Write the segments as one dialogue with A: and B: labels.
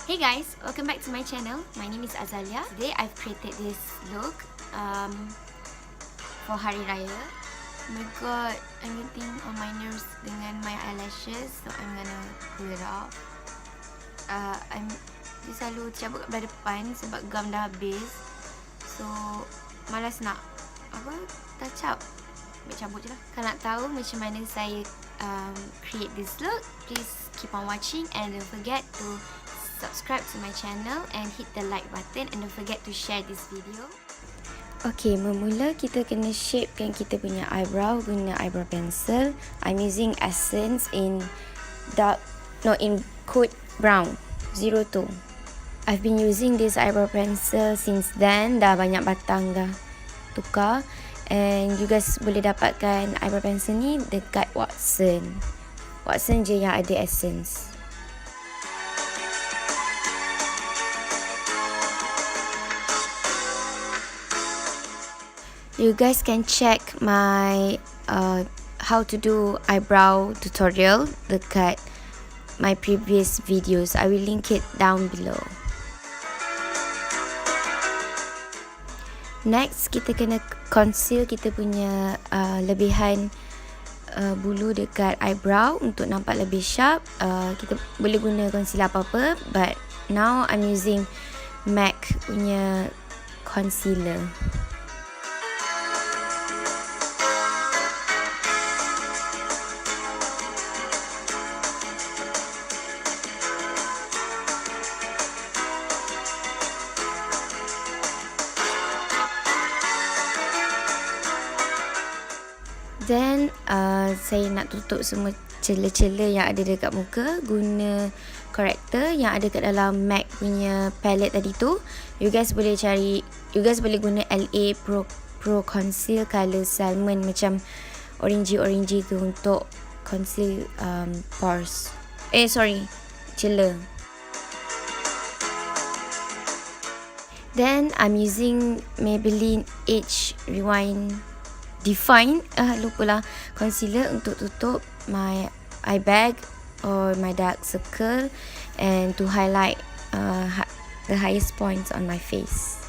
A: Hey guys, welcome back to my channel. My name is Azalia. Today I've created this look for Hari Raya. Oh my god, I'm getting on my nerves dengan my eyelashes, so I'm gonna pull it off. Dia selalu cabut kat belah depan sebab gum dah habis, so malas nak touch up. Ambil cabut je lah. Kalau nak tahu macam mana saya create this look, please keep on watching and don't forget to subscribe to my channel and hit the like button and don't forget to share this video. Okay, memula kita kena shapekan kita punya eyebrow guna eyebrow pencil. I'm using Essence in coat brown 02. I've been using this eyebrow pencil since then. Dah banyak batang dah tukar. And you guys boleh dapatkan eyebrow pencil ni dekat Watson je yang ada Essence. You guys can check my how to do eyebrow tutorial dekat my previous videos. I will link it down below. Next, kita kena conceal kita punya lebihan bulu dekat eyebrow untuk nampak lebih sharp. Kita boleh guna concealer apa-apa, but now I'm using MAC punya concealer. Then saya nak tutup semua celah-celah yang ada dekat muka guna corrector yang ada kat dalam MAC punya palette tadi tu. You guys boleh guna LA Pro Conceal color salmon macam orangey tu untuk conceal pores. Celah. Then I'm using Maybelline Define concealer untuk tutup my eye bag or my dark circle and to highlight the highest points on my face.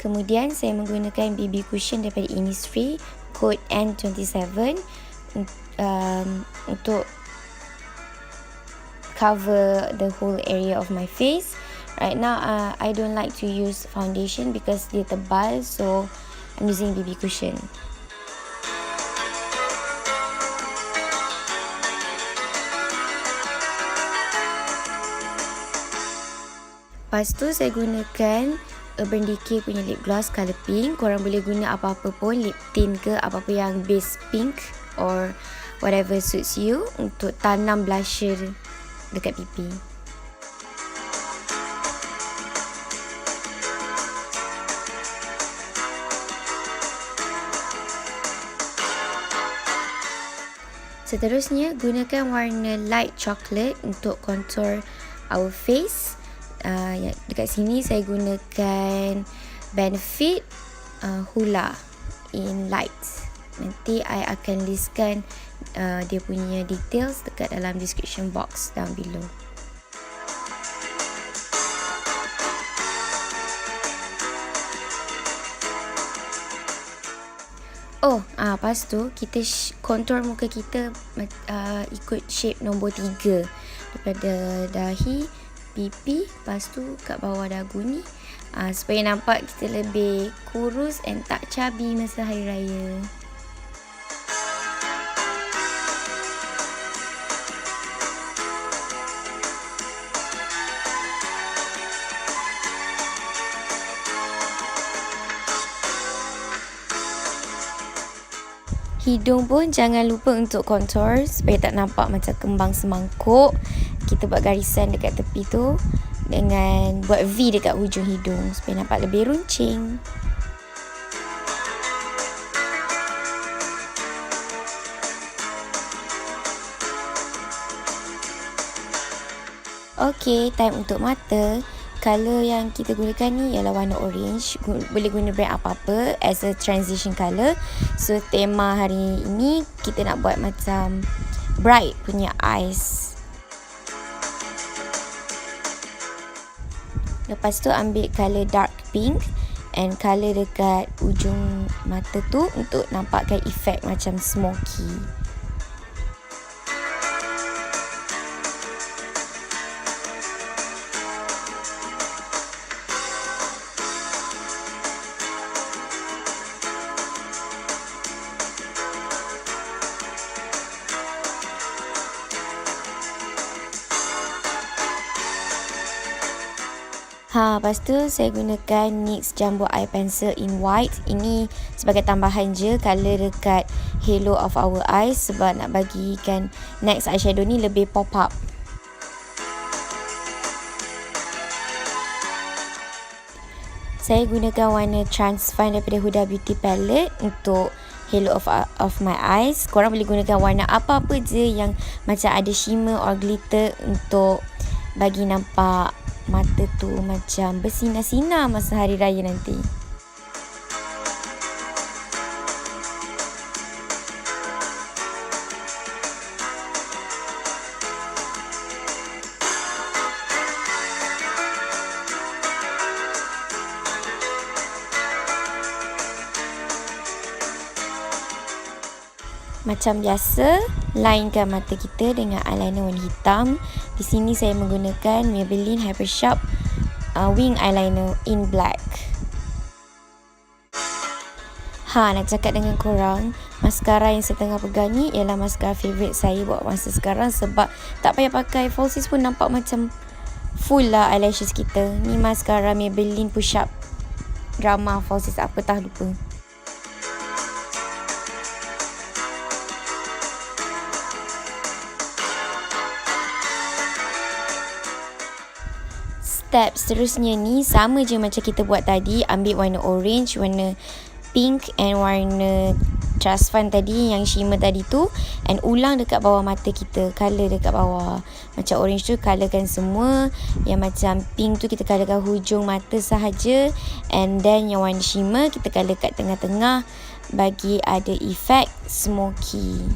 A: Kemudian saya menggunakan BB cushion daripada Innisfree code N27 untuk cover the whole area of my face. Right now I don't like to use foundation because dia tebal, so I'm using BB cushion. Lepas tu saya gunakan Urban Decay punya Lipgloss colour pink. Korang boleh guna apa-apa pun, lip tint ke apa-apa yang base pink or whatever suits you untuk tanam blusher dekat pipi. Seterusnya, gunakan warna light chocolate untuk contour our face. Dekat sini saya gunakan Benefit Hoola in light. Nanti I akan listkan dia punya details dekat dalam description box down below. Lepas tu kita contour muka kita ikut shape nombor 3 daripada dahi, pipi, lepas tu kat bawah dagu ni supaya nampak kita lebih kurus and tak chubby masa Hari Raya. Hidung pun jangan lupa untuk contour supaya tak nampak macam kembang semangkuk. Kita buat garisan dekat tepi tu dengan buat V dekat hujung hidung supaya nampak lebih runcing. Okay, time untuk mata. Color yang kita gunakan ni ialah warna orange. Boleh guna brand apa-apa as a transition color. So tema hari ini kita nak buat macam bright punya eyes. Lepas tu ambil color dark pink and color dekat ujung mata tu untuk nampakkan efek macam smoky. Lepas tu saya gunakan NYX Jumbo Eye Pencil in white. Ini sebagai tambahan je color dekat halo of our eyes sebab nak bagikan next eyeshadow ni lebih pop up. Saya gunakan warna Trustfund daripada Huda Beauty Palette untuk halo of my eyes. Korang boleh gunakan warna apa-apa je yang macam ada shimmer or glitter untuk bagi nampak mata tu macam bersinar-sinar masa hari raya nanti. Macam biasa, linekan mata kita dengan eyeliner warna hitam. Di sini saya menggunakan Maybelline Hypersharp wing eyeliner in black. Nak cakap dengan korang, mascara yang saya tengah pegang ni ialah mascara favourite saya buat masa sekarang sebab tak payah pakai falsies pun nampak macam full lah eyelashes kita. Ni mascara Maybelline Push Up Drama falsies apa tak lupa. Step seterusnya ni sama je macam kita buat tadi. Ambil warna orange, warna pink and warna Trustfund tadi yang shimmer tadi tu, and ulang dekat bawah mata kita. Color dekat bawah. Macam orange tu colorkan semua, yang macam pink tu kita colorkan hujung mata sahaja, and then yang warna shimmer kita color kat tengah-tengah bagi ada efek smoky.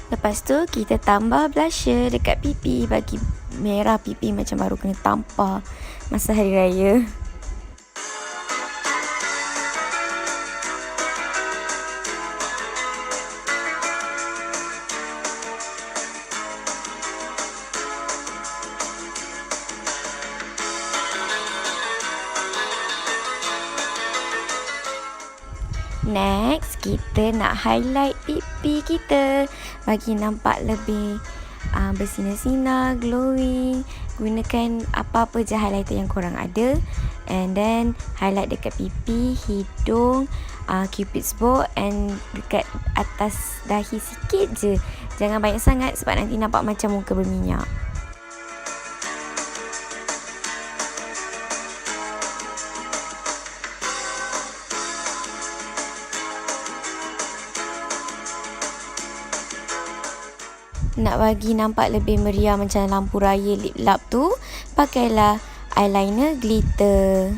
A: Lepas tu kita tambah blusher dekat pipi bagi merah pipi macam baru kena tampar masa hari raya. Next, kita nak highlight pipi kita bagi nampak lebih bersinar-sinar, glowing. Gunakan apa-apa je highlighter yang korang ada. And then, highlight dekat pipi, hidung, cupid's bow and dekat atas dahi sikit je. Jangan banyak sangat sebab nanti nampak macam muka berminyak. Nak bagi nampak lebih meriah macam lampu raya lip lap tu, pakailah eyeliner glitter.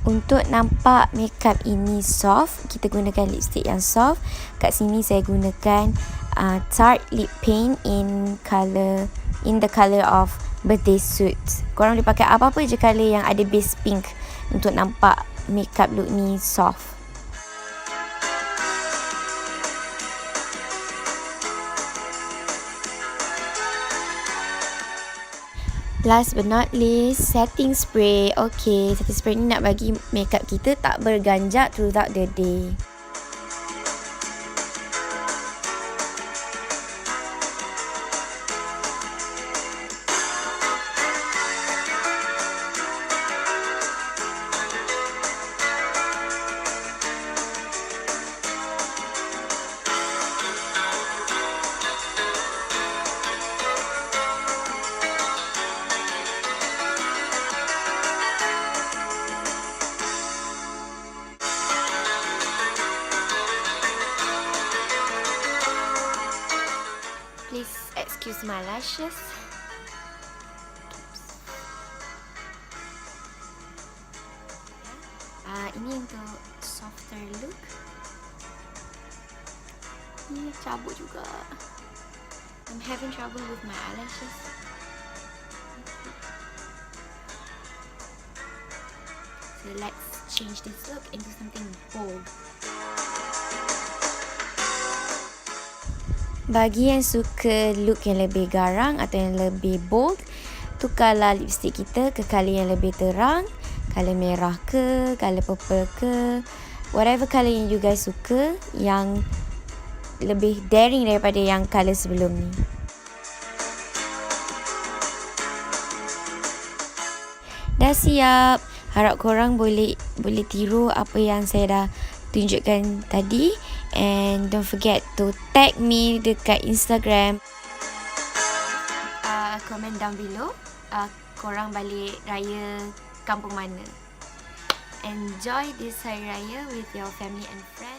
A: Untuk nampak makeup ini soft, kita gunakan lipstick yang soft. Kat sini saya gunakan Tarte lip paint in the color of birthday suit. Korang boleh pakai apa-apa je color yang ada base pink untuk nampak makeup look ni soft. Last but not least, setting spray. Okay, setting spray ni nak bagi makeup kita tak berganjak throughout the day. Excuse my lashes. Ini untuk softer look. Ini cabut juga. I'm having trouble with my eyelashes. So let's change this look into something bold. Bagi yang suka look yang lebih garang atau yang lebih bold, tukarlah lipstick kita ke colour yang lebih terang. Colour merah ke, colour purple ke, whatever colour yang you guys suka, yang lebih daring daripada yang colour sebelum ni. Dah siap. Harap korang boleh tiru apa yang saya dah tunjukkan tadi. And don't forget to tag me dekat Instagram. Comment down below. Korang balik raya kampung mana. Enjoy this Hari Raya with your family and friends.